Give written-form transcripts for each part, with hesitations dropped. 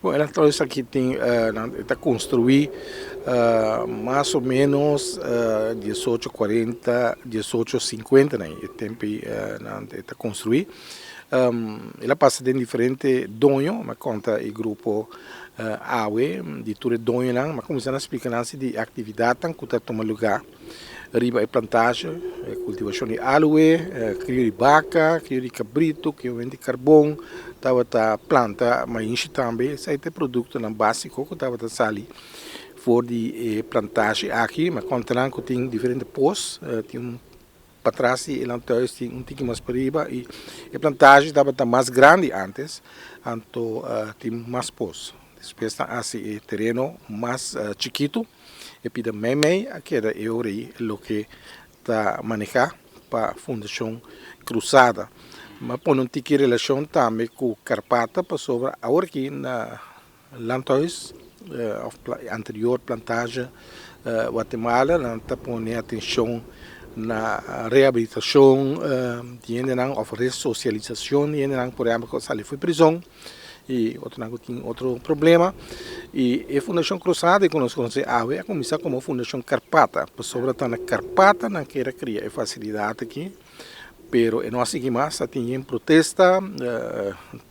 Bom, ela trouxe aqui tem está construir mais ou menos 1840, 1850, né? E tempo está construir. Ela passa de diferente donho, mas conta o grupo AWE, de tudo donho lá, mas começando a explicar assim de atividade que está tomando lugar. Riba é plantagem, cultivação de aloe, crio de vaca, crio de cabrito, crio de carvão, estava a planta, mas também esse é produto não básico que estava a sair for de plantagem aqui, mas contando que tem diferentes postos, tem para trás e lá tem um tique mais para riba e a plantagem estava mais grande antes, então tem mais postos. Depois está assim terreno mais chiquito e pida meme que era eu aí o que está manejar para a Fundação Cruzada. Mas por não ter relação também com Carpata, para sobre agora aqui na Lantois, anterior plantagem Guatemala, não está pondo atenção na reabilitação, ou ressocialização, por exemplo, que sali foi prisão e outro problema e a Fundação Cruzada que nós conhecemos a começar como Fundação Carpata para sobre na Carpata não queira criar a facilidade aqui pero não assim mais tem protesta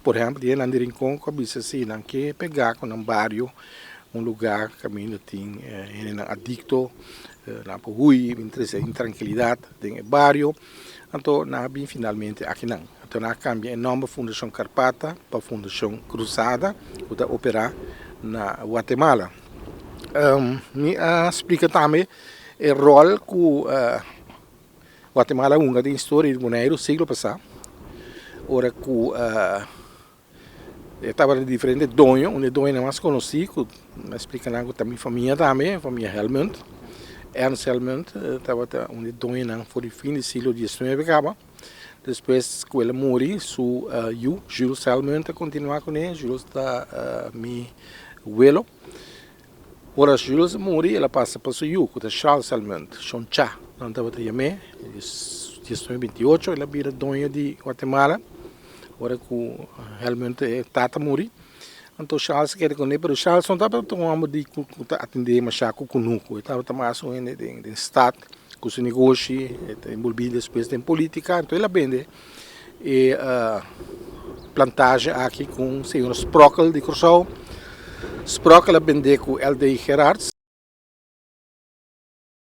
por exemplo de em Rincón que bisa assim não que pegar com um bairro lugar caminho tem adicto na rua interesse intranquilidade tem bairro então na bem finalmente aqui não. Então, nós cambiamos o nome da Fundação Carpata para a Fundação Cruzada, que está operar na Guatemala. Me explica também o rol que Guatemala tem história de no século passado. Ora que estava diferente dono, um dono mais conhecido, me explica também família Helmut. Ernst Helmut estava um dono por o fim do século XIX. Depois que ele morreu, Jules Helmut continua com ele, Jules está meu abuelo. Ora, Jules morreu, ela passa para o seu que é Charles Helmut, Choncha, não estava a chamar, 1928, ele vira dono de Guatemala. Ora que Helmut tata morreu. Então Charles quer com ele, mas Charles não estava tomando de atender mais chaco com nuco, estava mais em estado com seu negócio, envolvido depois em política, então ele vende e plantagem aqui com o senhor Sprockel de Curaçao. Sprockel vende com L.D. Gerards.